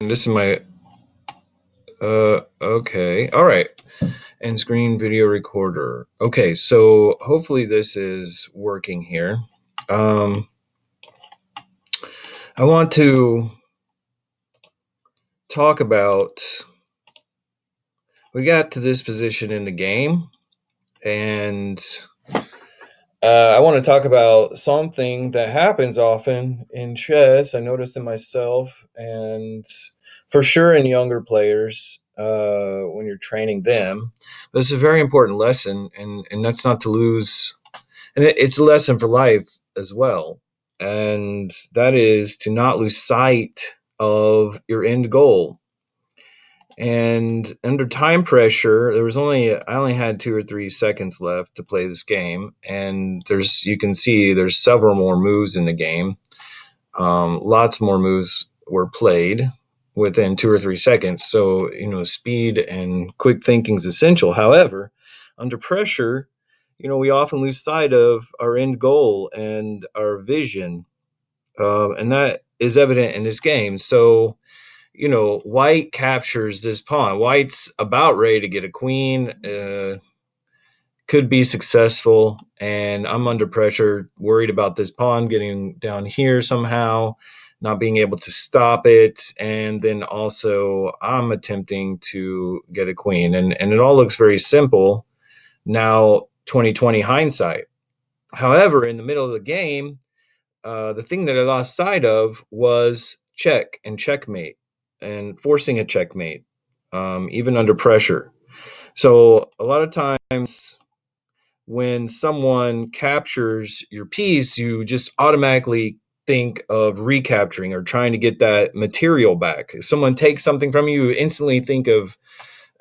This is my okay. All right. End screen video recorder. Okay, so hopefully this is working here. I want to talk about we got to this position in the game, and I want to talk about something that happens often in chess. I notice in myself, and for sure in younger players when you're training them. But it's a very important lesson, and that's not to lose. And it's a lesson for life as well. And that is to not lose sight of your end goal. And under time pressure, I only had 2 or 3 seconds left to play this game, and you can see there's several more moves in the game. Lots more moves were played within 2 or 3 seconds. So speed and quick thinking is essential. However, under pressure, we often lose sight of our end goal and our vision, and that is evident in this game. So White captures this pawn. White's about ready to get a queen, could be successful, and I'm under pressure, worried about this pawn getting down here somehow, not being able to stop it, and then also I'm attempting to get a queen, and it all looks very simple now, 2020 hindsight. However, in the middle of the game, the thing that I lost sight of was check and checkmate and forcing a checkmate, even under pressure. So a lot of times when someone captures your piece, you just automatically think of recapturing or trying to get that material back. If someone takes something from you, you instantly think of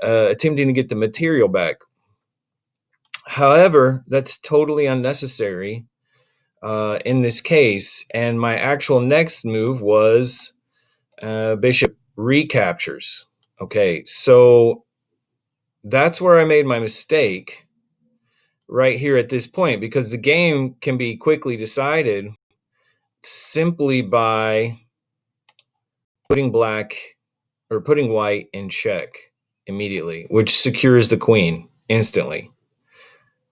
attempting to get the material back. However, that's totally unnecessary in this case. And my actual next move was bishop recaptures. Okay, so that's where I made my mistake right here at this point, because the game can be quickly decided simply by putting black or putting white in check immediately, which secures the queen instantly.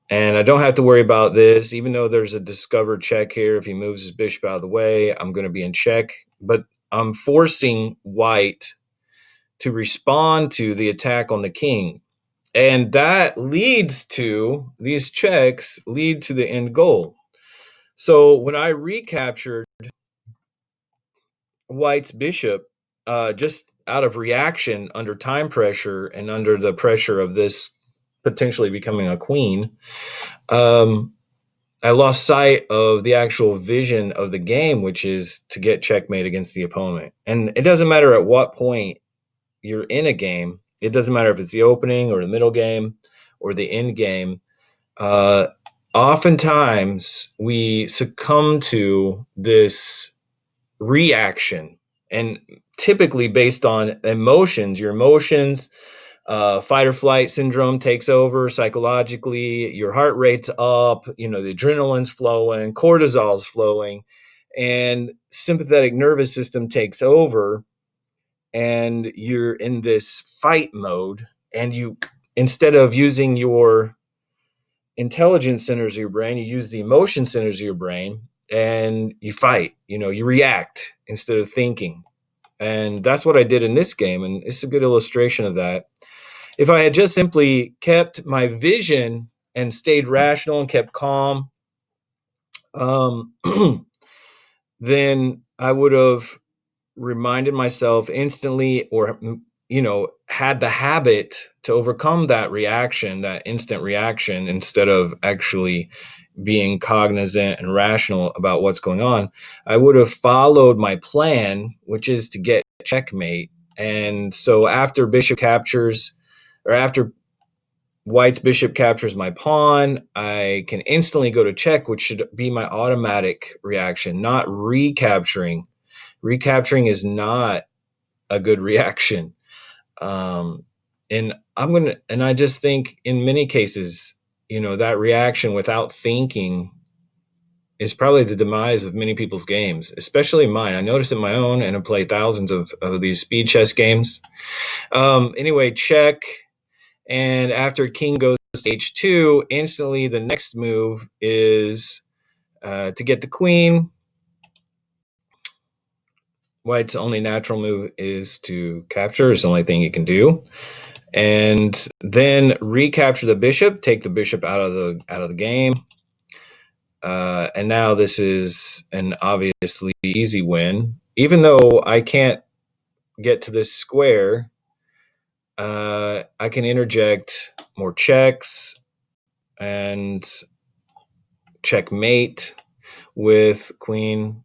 And I don't have to worry about this, even though there's a discovered check here. If he moves his bishop out of the way, I'm going to be in check. But I'm forcing white to respond to the attack on the king. And that leads to, these checks lead to the end goal. So when I recaptured White's bishop, just out of reaction under time pressure and under the pressure of this potentially becoming a queen, um, I lost sight of the actual vision of the game, which is to get checkmate against the opponent. And it doesn't matter at what point you're in a game. It doesn't matter if it's the opening or the middle game or the end game. Uh, Oftentimes we succumb to this reaction, and typically based on emotions. Your emotions, fight or flight syndrome takes over psychologically. Your heart rate's up, the adrenaline's flowing, cortisol's flowing, and sympathetic nervous system takes over, and you're in this fight mode. And you, instead of using your intelligence centers of your brain, you use the emotion centers of your brain, and you fight. You react instead of thinking. And that's what I did in this game, and it's a good illustration of that. If I had just simply kept my vision and stayed rational and kept calm, um, then I would have reminded myself instantly, or had the habit to overcome that reaction, that instant reaction, instead of actually being cognizant and rational about what's going on. I would have followed my plan, which is to get checkmate. And so after bishop captures, or after White's bishop captures my pawn, I can instantly go to check, which should be my automatic reaction, not recapturing. Recapturing is not a good reaction. Um, and I just think in many cases, that reaction without thinking is probably the demise of many people's games, especially mine. I notice it in my own, and I play thousands of these speed chess games. Anyway, check. And after king goes to h2, instantly the next move is to get the queen. White's only natural move is to capture. It's the only thing you can do. And then recapture the bishop, take the bishop out of the game. And now this is an obviously easy win. Even though I can't get to this square, I can interject more checks and checkmate with queen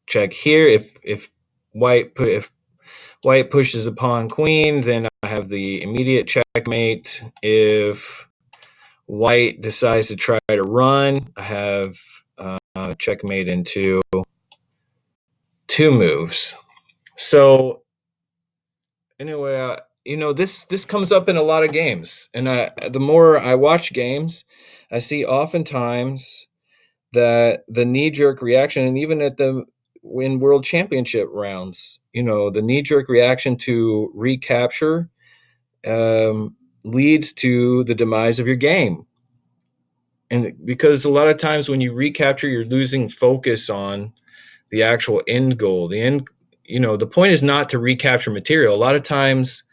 check here. If white pushes the pawn queen, then I have the immediate checkmate. If white decides to try to run, I have checkmate into two moves. So anyway, this comes up in a lot of games, and the more I watch games, I see oftentimes that the knee-jerk reaction, and even in world championship rounds, the knee-jerk reaction to recapture leads to the demise of your game. And because a lot of times when you recapture, you're losing focus on the actual end goal. The point is not to recapture material. A lot of times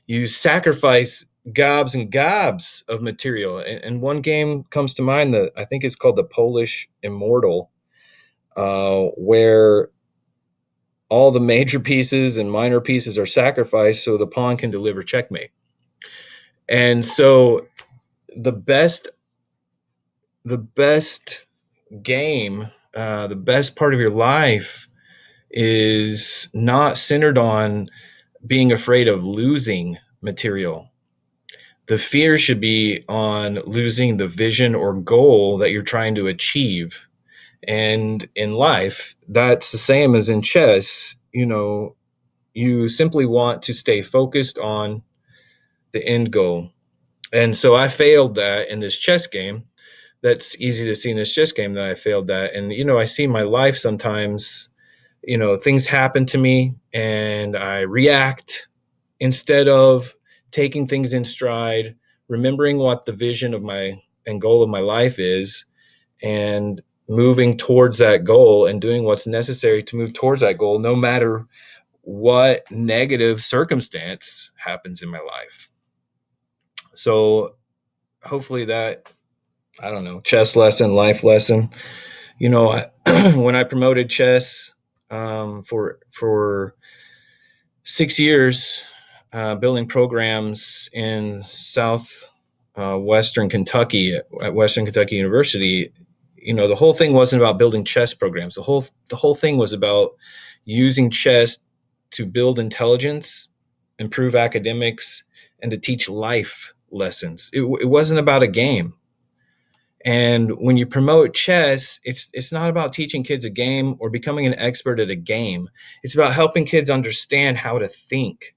you sacrifice gobs and gobs of material. And one game comes to mind that I think it's called the Polish Immortal, where all the major pieces and minor pieces are sacrificed so the pawn can deliver checkmate. And so the best game, the best part of your life is not centered on being afraid of losing material. The fear should be on losing the vision or goal that you're trying to achieve. And in life, that's the same as in chess. You simply want to stay focused on the end goal. And so I failed that in this chess game. That's easy to see in this chess game that I failed that. And, I see in my life sometimes, things happen to me and I react instead of taking things in stride, remembering what the vision of my and goal of my life is, and moving towards that goal and doing what's necessary to move towards that goal, no matter what negative circumstance happens in my life. So hopefully that, I don't know, chess lesson, life lesson. When I promoted chess for 6 years, building programs in Western Kentucky at Western Kentucky University, the whole thing wasn't about building chess programs. The whole thing was about using chess to build intelligence, improve academics, and to teach life lessons. It wasn't about a game. And when you promote chess, it's not about teaching kids a game or becoming an expert at a game. It's about helping kids understand how to think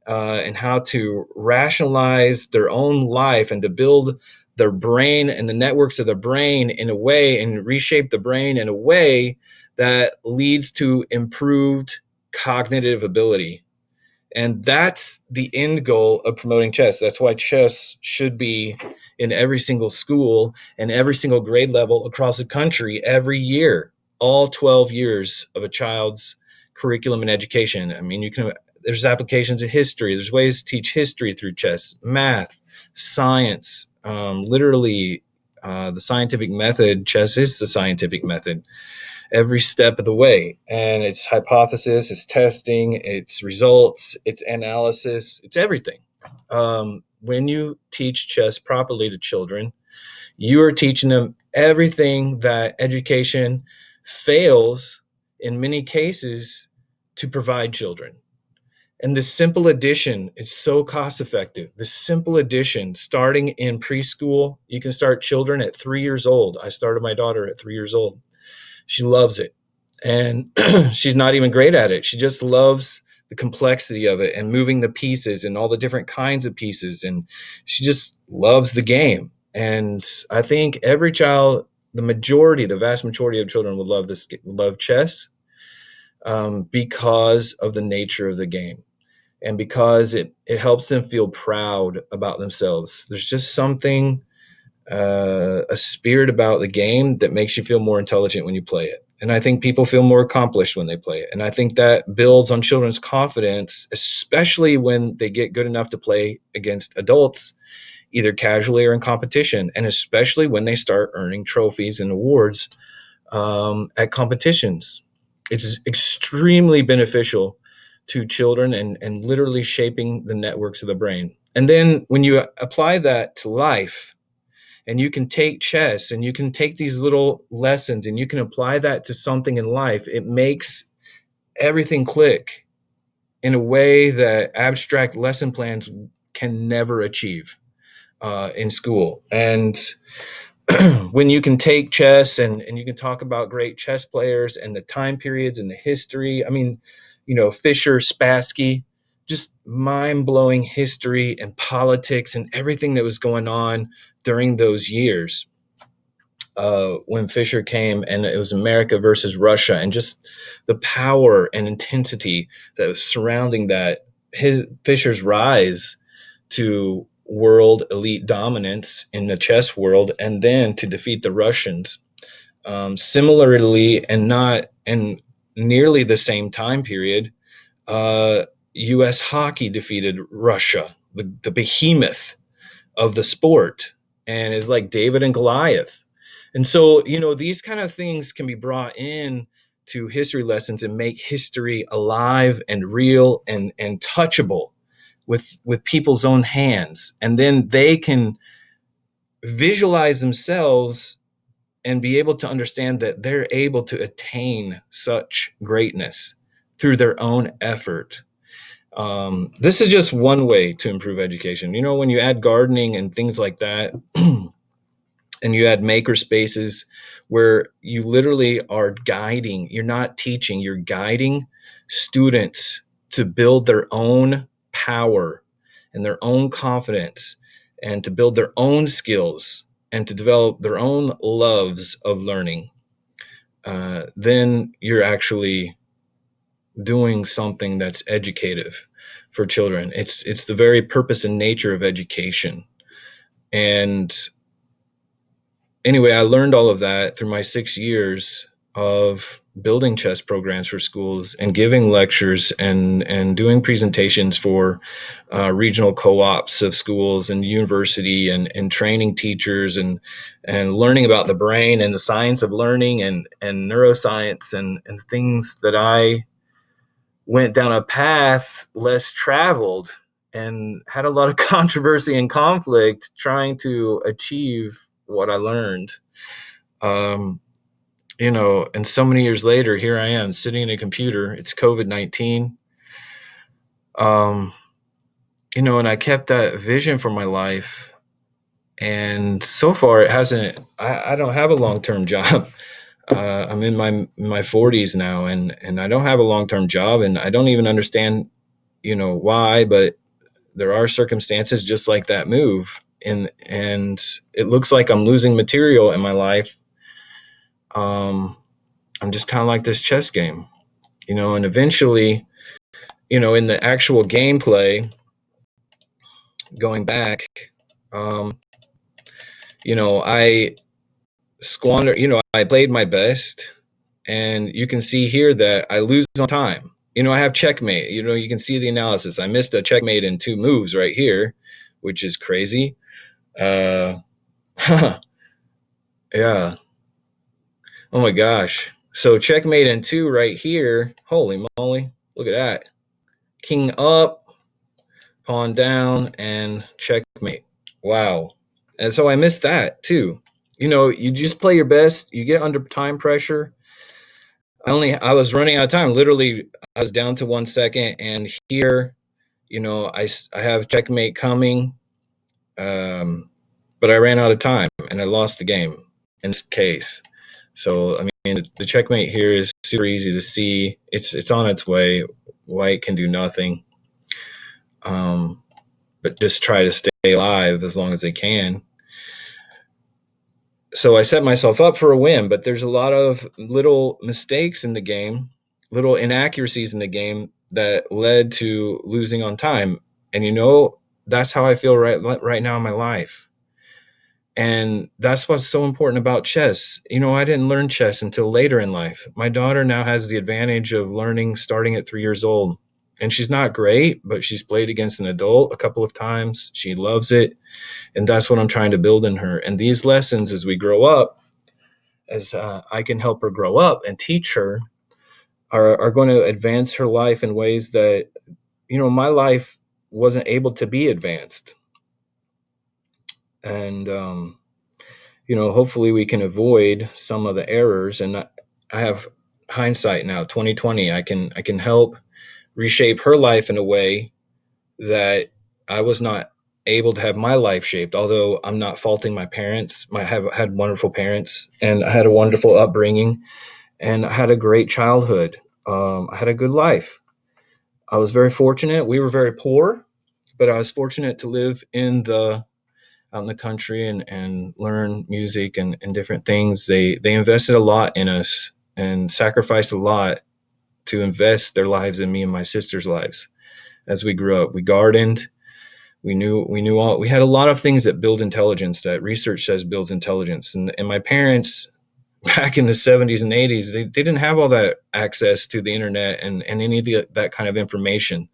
and how to rationalize their own life and to build their brain and the networks of their brain in a way and reshape the brain in a way that leads to improved cognitive ability. And that's the end goal of promoting chess. That's why chess should be in every single school and every single grade level across the country every year, all 12 years of a child's curriculum and education. I mean, there's applications of history. There's ways to teach history through chess, math, science, literally the scientific method. Chess is the scientific method every step of the way. And it's hypothesis, it's testing, it's results, it's analysis, it's everything. When you teach chess properly to children, you are teaching them everything that education fails in many cases to provide children. And this simple addition is so cost effective. This simple addition, starting in preschool, you can start children at 3 years old. I started my daughter at 3 years old. She loves it. And she's not even great at it. She just loves the complexity of it and moving the pieces and all the different kinds of pieces. And she just loves the game. And I think every child the vast majority of children would love chess, because of the nature of the game, and because it helps them feel proud about themselves. There's just something, a spirit about the game that makes you feel more intelligent when you play it. And I think people feel more accomplished when they play it. And I think that builds on children's confidence, especially when they get good enough to play against adults, either casually or in competition, and especially when they start earning trophies and awards, at competitions. It's extremely beneficial to children, and literally shaping the networks of the brain. And then when you apply that to life, and you can take chess and you can take these little lessons and you can apply that to something in life, it makes everything click in a way that abstract lesson plans can never achieve, in school. And when you can take chess and you can talk about great chess players and the time periods and the history, I mean, Fischer, Spassky, just mind-blowing history and politics and everything that was going on during those years, when Fischer came, and it was America versus Russia, and just the power and intensity that was surrounding that. Fischer's rise to world elite dominance in the chess world, and then to defeat the Russians. Similarly, and not in nearly the same time period, U.S. hockey defeated Russia, the behemoth of the sport, and is like David and Goliath. And so, these kind of things can be brought in to history lessons and make history alive and real and touchable with people's own hands. And then they can visualize themselves and be able to understand that they're able to attain such greatness through their own effort. This is just one way to improve education. When you add gardening and things like that, and you add maker spaces where you literally are guiding, you're not teaching, you're guiding students to build their own power and their own confidence, and to build their own skills, and to develop their own loves of learning, then you're actually doing something that's educative for children. It's the very purpose and nature of education. And anyway, I learned all of that through my 6 years of building chess programs for schools and giving lectures and doing presentations for, regional co-ops of schools and university, and training teachers, and learning about the brain and the science of learning, and neuroscience, and things that I went down a path less traveled, and had a lot of controversy and conflict trying to achieve what I learned. Um, and so many years later, here I am sitting in a computer. It's COVID-19. Um, and I kept that vision for my life. And so far, it hasn't, I don't have a long term job. I'm in my 40s now, and I don't have a long term job, and I don't even understand, why, but there are circumstances just like that move. And it looks like I'm losing material in my life. I'm just kind of like this chess game, and eventually, in the actual gameplay, going back, um, I I played my best, and you can see here that I lose on time. I have checkmate. You can see the analysis. I missed a checkmate in 2 moves right here, which is crazy. Uh, yeah. Oh my gosh. So checkmate in 2 right here. Holy moly. Look at that. King up, pawn down, and checkmate. Wow. And so I missed that too. You just play your best. You get under time pressure. I was running out of time. Literally, I was down to 1 second, and here, I have checkmate coming, but I ran out of time and I lost the game in this case. So I mean, the checkmate here is super easy to see. It's on its way. White can do nothing, but just try to stay alive as long as they can. So I set myself up for a win, but there's a lot of little mistakes in the game, little inaccuracies in the game that led to losing on time. And that's how I feel right now in my life. And that's what's so important about chess. I didn't learn chess until later in life. My daughter now has the advantage of learning starting at 3 years old. And she's not great, but she's played against an adult a couple of times. She loves it. And that's what I'm trying to build in her. And these lessons, as we grow up, as I can help her grow up and teach her, are going to advance her life in ways that, my life wasn't able to be advanced. And, hopefully we can avoid some of the errors. And I have hindsight now, 2020. I can help reshape her life in a way that I was not able to have my life shaped. Although I'm not faulting my parents. I have had wonderful parents, and I had a wonderful upbringing, and I had a great childhood. I had a good life. I was very fortunate. We were very poor, but I was fortunate to live out in the country and learn music and different things. They invested a lot in us and sacrificed a lot to invest their lives in me and my sister's lives as we grew up. We gardened. We had a lot of things that build intelligence, that research says builds intelligence. And my parents back in the 70s and 80s, they didn't have all that access to the internet and any of that kind of information.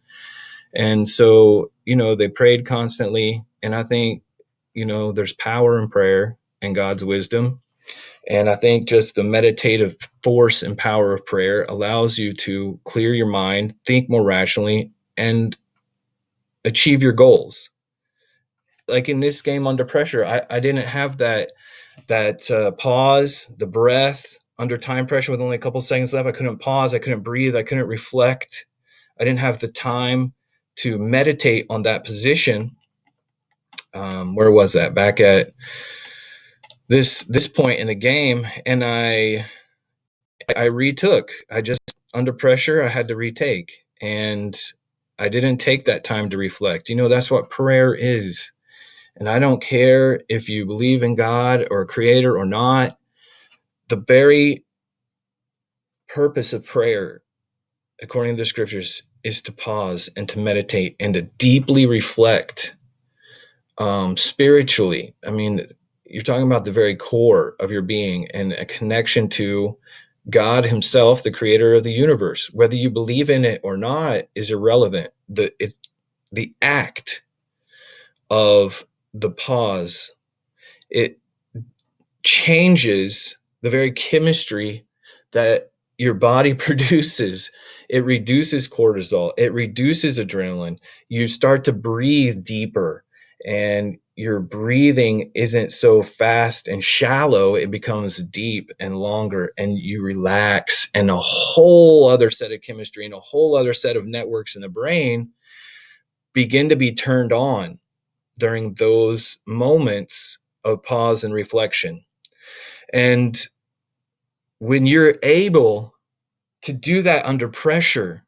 And so, they prayed constantly. And I think, there's power in prayer and God's wisdom. And I think just the meditative force and power of prayer allows you to clear your mind, think more rationally, and achieve your goals. Like in this game under pressure, I didn't have that pause, the breath under time pressure with only a couple seconds left. I couldn't pause. I couldn't breathe. I couldn't reflect. I didn't have the time to meditate on that position. Where was that? Back at this point in the game, and I retook. I just under pressure, I had to retake, and I didn't take that time to reflect. That's what prayer is. And I don't care if you believe in God or a creator or not. The very purpose of prayer, according to the scriptures, is to pause and to meditate and to deeply reflect spiritually. I mean, you're talking about the very core of your being and a connection to God himself, the creator of the universe. Whether you believe in it or not is irrelevant. The act of the pause, it changes the very chemistry that your body produces. It reduces cortisol, it reduces adrenaline. You start to breathe deeper, and your breathing isn't so fast and shallow. It becomes deep and longer, and you relax, and a whole other set of chemistry and a whole other set of networks in the brain begin to be turned on during those moments of pause and reflection. And when you're able to do that under pressure,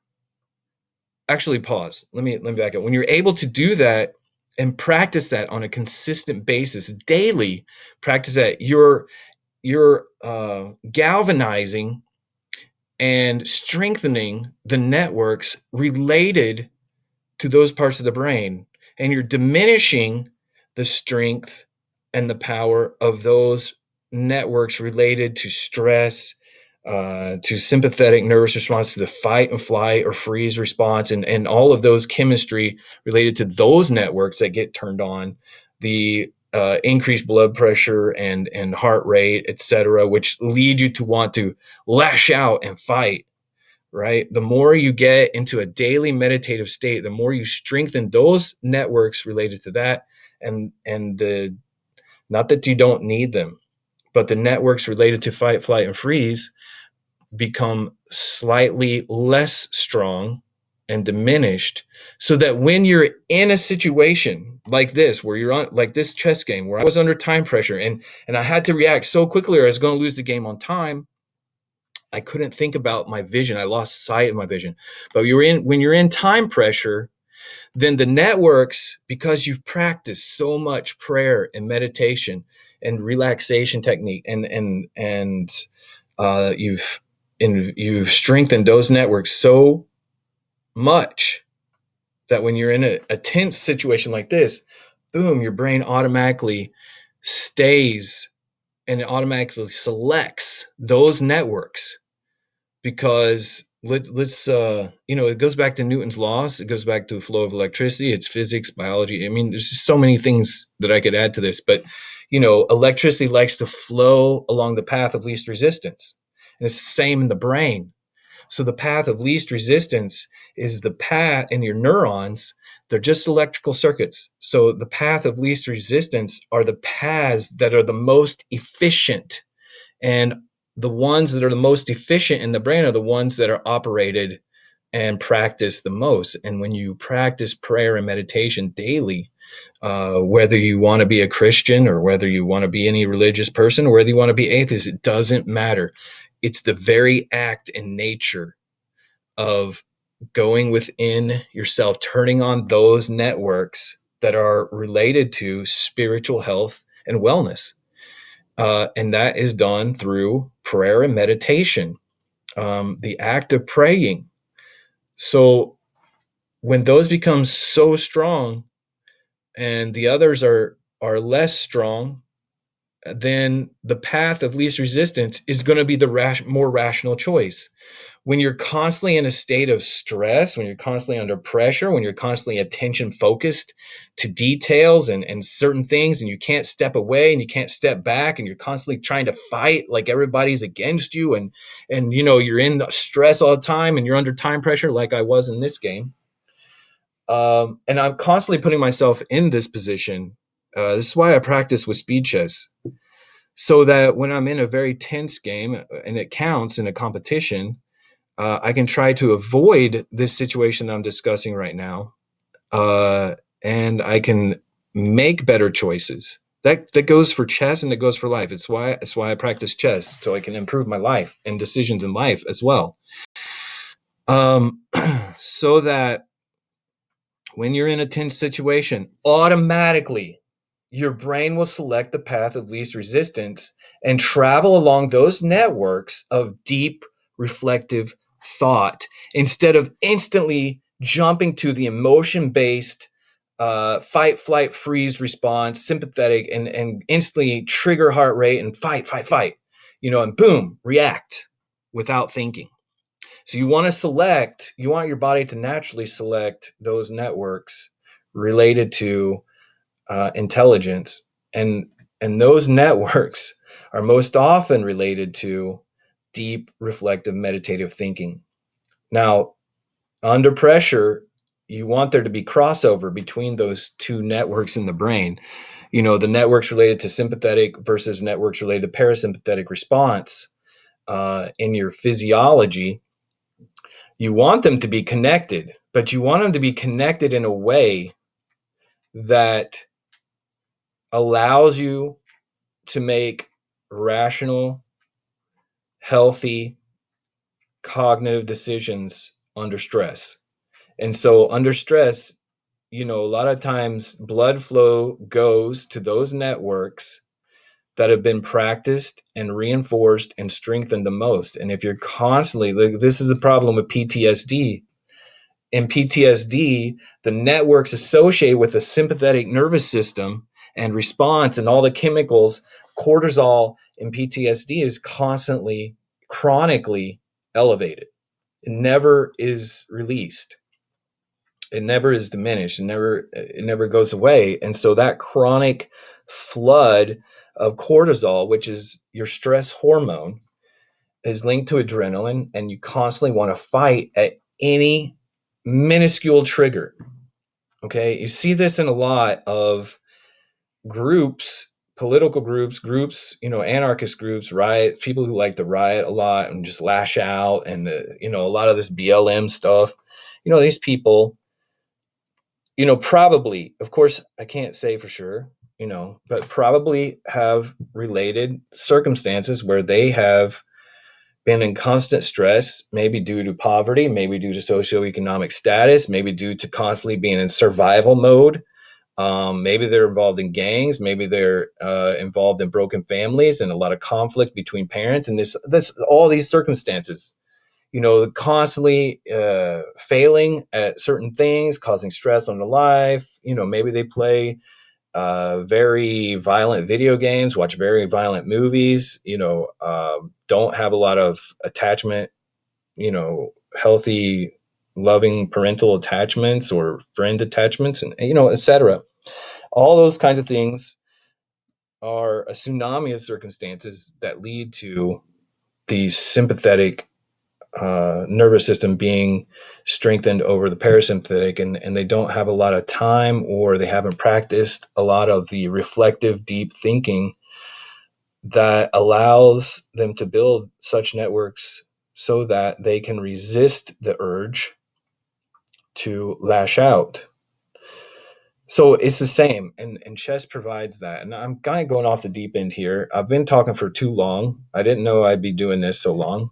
actually pause. Let me back up. When you're able to do that and practice that on a consistent basis, daily practice that, you're galvanizing and strengthening the networks related to those parts of the brain, and you're diminishing the strength and the power of those networks related to stress, to sympathetic nervous response, to the fight and flight or freeze response, and all of those chemistry related to those networks that get turned on, the increased blood pressure and heart rate, etc., which lead you to want to lash out and fight. Right? The more you get into a daily meditative state, the more you strengthen those networks related to that, and the not that you don't need them, but the networks related to fight, flight, and freeze become slightly less strong and diminished, so that when you're in a situation like this, where you're on, like this chess game where I was under time pressure, and I had to react so quickly or I was going to lose the game on time, I couldn't think about my vision. I lost sight of my vision. But when you're in time pressure, then the networks, because you've practiced so much prayer and meditation, and relaxation technique, and you've strengthened those networks so much that when you're in a tense situation like this, boom, your brain automatically stays and it automatically selects those networks, because let's it goes back to Newton's laws. It goes back to the flow of electricity. It's physics, biology. I mean, there's just so many things that I could add to this, but electricity likes to flow along the path of least resistance, and it's the same in the brain. So the path of least resistance is the path in your neurons. They're just electrical circuits. So the path of least resistance are the paths that are the most efficient. And the ones that are the most efficient in the brain are the ones that are operated and practiced the most. And when you practice prayer and meditation daily, whether you want to be a Christian or whether you want to be any religious person or whether you want to be atheist, it doesn't matter. It's the very act and nature of going within yourself, turning on those networks that are related to spiritual health and wellness. And that is done through prayer and meditation, the act of praying. So when those become so strong and the others are less strong, then the path of least resistance is going to be the more rational choice. When you're constantly in a state of stress, when you're constantly under pressure, when you're constantly attention focused to details and certain things, and you can't step away and you can't step back, and you're constantly trying to fight like everybody's against you, and you're in stress all the time and you're under time pressure like I was in this game. And I'm constantly putting myself in this position. This is why I practice with speed chess, so that when I'm in a very tense game and it counts in a competition, I can try to avoid this situation I'm discussing right now, and I can make better choices. That goes for chess and it goes for life. It's why I practice chess, so I can improve my life and decisions in life as well. So that when you're in a tense situation, automatically your brain will select the path of least resistance and travel along those networks of deep reflective thought instead of instantly jumping to the emotion-based fight, flight, freeze response, sympathetic, and instantly trigger heart rate and fight, and boom, react without thinking. So you want your body to naturally select those networks related to intelligence, and those networks are most often related to deep, reflective, meditative thinking. Now, under pressure, you want there to be crossover between those two networks in the brain. The networks related to sympathetic versus networks related to parasympathetic response in your physiology. You want them to be connected, but you want them to be connected in a way that allows you to make rational, healthy, cognitive decisions under stress. And so under stress, a lot of times blood flow goes to those networks that have been practiced and reinforced and strengthened the most. And if you're constantly, this is the problem with PTSD. In PTSD, the networks associated with the sympathetic nervous system and response and all the chemicals, cortisol in PTSD is constantly, chronically elevated. It never is released. It never is diminished. It never goes away. And so that chronic flood of cortisol, which is your stress hormone, is linked to adrenaline, and you constantly want to fight at any minuscule trigger. Okay, you see this in a lot of groups, political groups, anarchist groups, riot, people who like to riot a lot and just lash out, and a lot of this BLM stuff. These people, probably, of course, I can't say for sure, but probably have related circumstances where they have been in constant stress, maybe due to poverty, maybe due to socioeconomic status, maybe due to constantly being in survival mode, Maybe they're involved in gangs. Maybe they're involved in broken families and a lot of conflict between parents. And this all these circumstances, constantly failing at certain things, causing stress on the life. Maybe they play very violent video games, watch very violent movies. Don't have a lot of attachment. Healthy, loving parental attachments or friend attachments, and etc. All those kinds of things are a tsunami of circumstances that lead to the sympathetic nervous system being strengthened over the parasympathetic, and they don't have a lot of time, or they haven't practiced a lot of the reflective, deep thinking that allows them to build such networks so that they can resist the urge to lash out. So it's the same, and chess provides that. And I'm kind of going off the deep end here. I've been talking for too long. I didn't know I'd be doing this so long.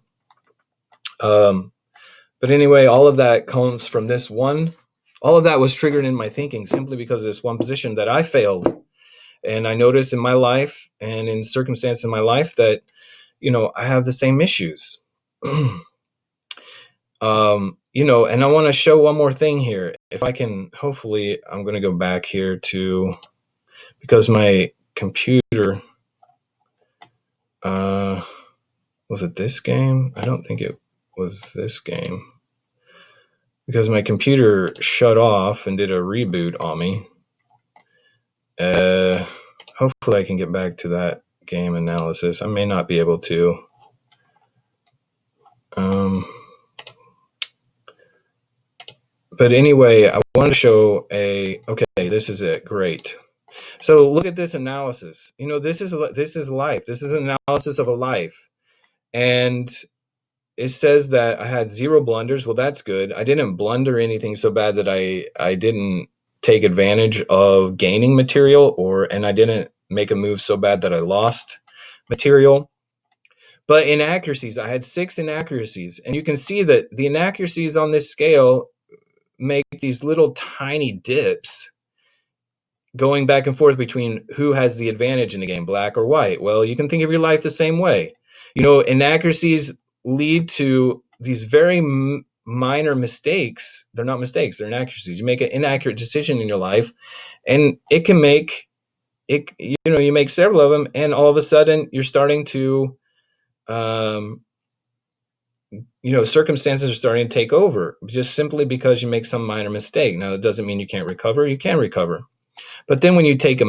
But anyway, all of that comes from this one. All of that was triggered in my thinking simply because of this one position that I failed. And I noticed in my life and in circumstances in my life that, I have the same issues. And I want to show one more thing here. If I can, hopefully, I'm going to go back here to, because my computer, was it this game? I don't think it was this game. Because my computer shut off and did a reboot on me. Hopefully I can get back to that game analysis. I may not be able to. But anyway, I want to show okay, this is it. Great. So look at this analysis. This is life. This is an analysis of a life. And it says that I had 0 blunders. Well, that's good. I didn't blunder anything so bad that I didn't take advantage of gaining material, and I didn't make a move so bad that I lost material. But inaccuracies, I had 6 inaccuracies. And you can see that the inaccuracies on this scale make these little tiny dips going back and forth between who has the advantage in the game, black or white. Well, you can think of your life the same way. Inaccuracies lead to these very minor mistakes. They're not mistakes, they're inaccuracies. You make an inaccurate decision in your life, and it can make it, you make several of them, and all of a sudden you're starting to circumstances are starting to take over just simply because you make some minor mistake. Now, that doesn't mean you can't recover. You can recover. But then when you make a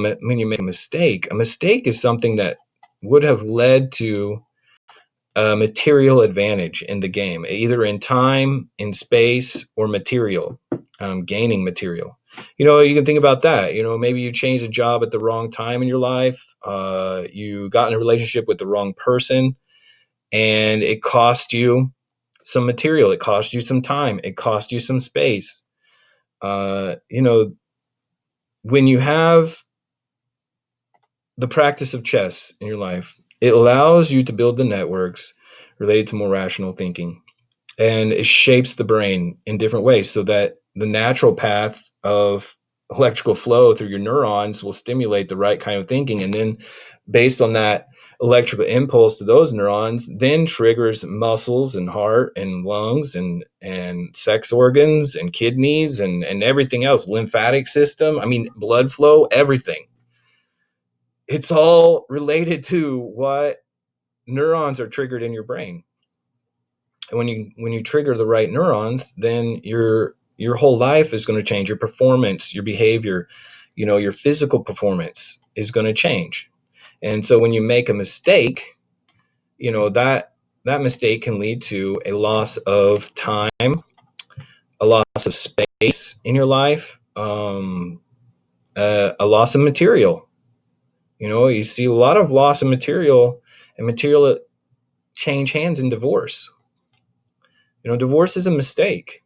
mistake is something that would have led to a material advantage in the game, either in time, in space, or material, gaining material. You can think about that. Maybe you changed a job at the wrong time in your life. You got in a relationship with the wrong person, and it cost you some material. It cost you some time. It cost you some space. When you have the practice of chess in your life, it allows you to build the networks related to more rational thinking, and it shapes the brain in different ways so that the natural path of electrical flow through your neurons will stimulate the right kind of thinking, and then based on that electrical impulse to those neurons then triggers muscles and heart and lungs and sex organs and kidneys and everything else, lymphatic system, blood flow, everything. It's all related to what neurons are triggered in your brain. And when you trigger the right neurons, then your whole life is going to change. Your performance, your behavior, your physical performance is going to change. And so when you make a mistake, that mistake can lead to a loss of time, a loss of space in your life, a loss of material. You see a lot of loss of material, and material that change hands in divorce. Divorce is a mistake.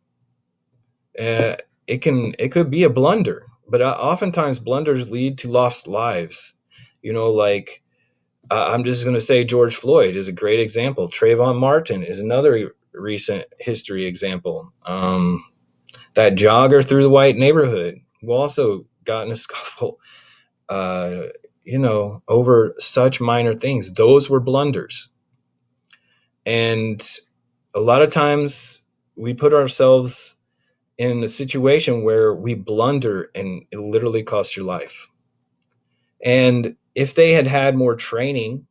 It could be a blunder, but oftentimes blunders lead to lost lives. I'm just going to say George Floyd is a great example. Trayvon Martin is another recent history example. That jogger through the white neighborhood who also got in a scuffle, over such minor things. Those were blunders. And a lot of times we put ourselves in a situation where we blunder and it literally costs your life. And if they had had more training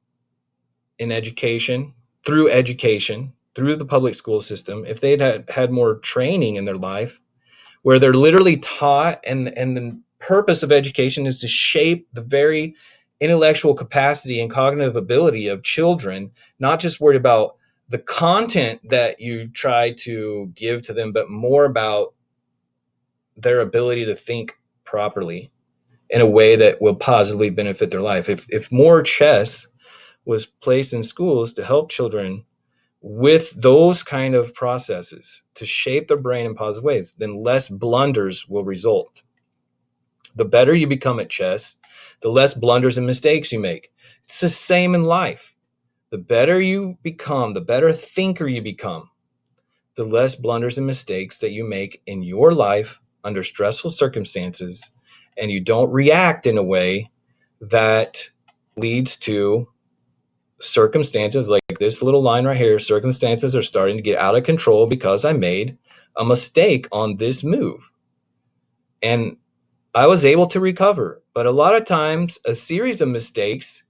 in education, through the public school system, if they'd had more training in their life where they're literally taught, and the purpose of education is to shape the very intellectual capacity and cognitive ability of children, not just worried about the content that you try to give to them, but more about their ability to think properly in a way that will positively benefit their life. If more chess was placed in schools to help children with those kind of processes to shape their brain in positive ways, then less blunders will result. The better you become at chess, the less blunders and mistakes you make. It's the same in life. The better you become, the better thinker you become, the less blunders and mistakes that you make in your life under stressful circumstances, and you don't react in a way that leads to circumstances like this little line right here. Circumstances are starting to get out of control because I made a mistake on this move. And I was able to recover. But a lot of times, a series of mistakes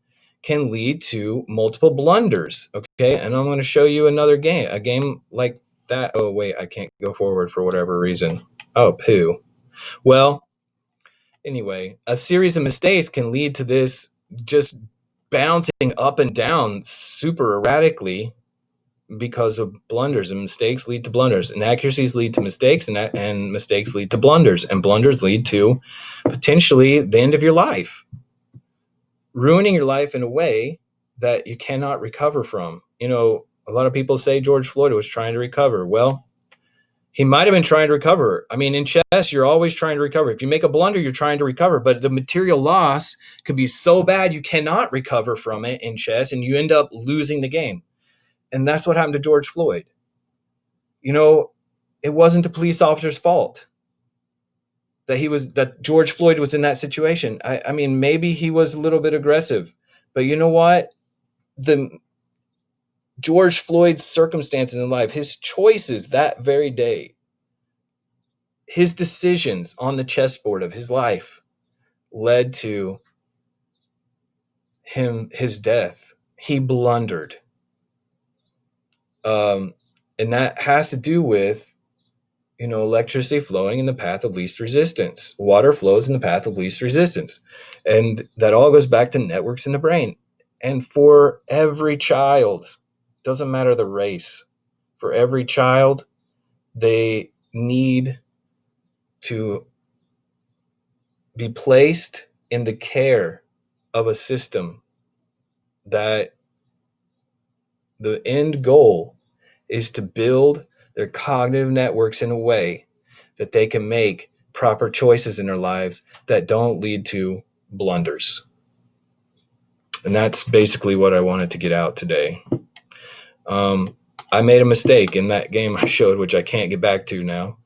can lead to multiple blunders. Okay. And I'm going to show you another game, a game like that. Oh, wait, I can't go forward for whatever reason. Oh, poo. Well, anyway, a series of mistakes can lead to this just bouncing up and down super erratically because of blunders, and mistakes lead to blunders, inaccuracies lead to mistakes, and mistakes lead to blunders, and blunders lead to potentially the end of your life, ruining your life in a way that you cannot recover from. A lot of people say George Floyd was trying to recover. Well, he might have been trying to recover. I mean, in chess, you're always trying to recover. If you make a blunder, you're trying to recover, but the material loss could be so bad you cannot recover from it in chess, and you end up losing the game. And that's what happened to George Floyd. It wasn't the police officer's fault that George Floyd was in that situation. I mean, maybe he was a little bit aggressive, but you know what? The George Floyd's circumstances in life, his choices that very day, his decisions on the chessboard of his life led to his death. He blundered. And that has to do with electricity flowing in the path of least resistance. Water flows in the path of least resistance. And that all goes back to networks in the brain. And for every child, doesn't matter the race, for every child, they need to be placed in the care of a system that the end goal is to build their cognitive networks in a way that they can make proper choices in their lives that don't lead to blunders. And that's basically what I wanted to get out today. I made a mistake in that game I showed, which I can't get back to now,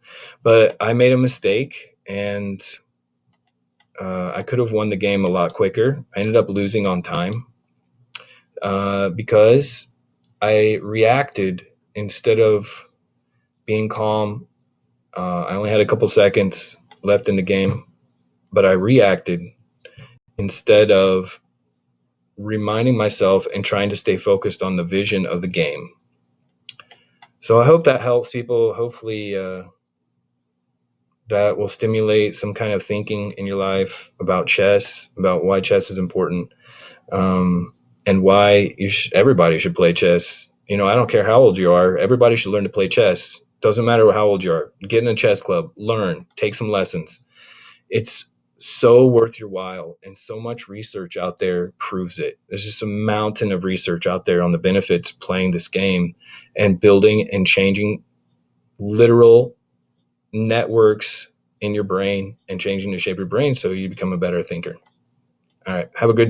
but I made a mistake, and I could have won the game a lot quicker. I ended up losing on time because I reacted instead of being calm. I only had a couple seconds left in the game, but I reacted instead of reminding myself and trying to stay focused on the vision of the game. So I hope that helps people. Hopefully that will stimulate some kind of thinking in your life about chess, about why chess is important, and why everybody should play chess. I don't care how old you are. Everybody should learn to play chess. Doesn't matter how old you are. Get in a chess club, learn, take some lessons. It's so worth your while, and so much research out there proves it. There's just a mountain of research out there on the benefits of playing this game and building and changing literal networks in your brain and changing the shape of your brain so you become a better thinker. All right, have a good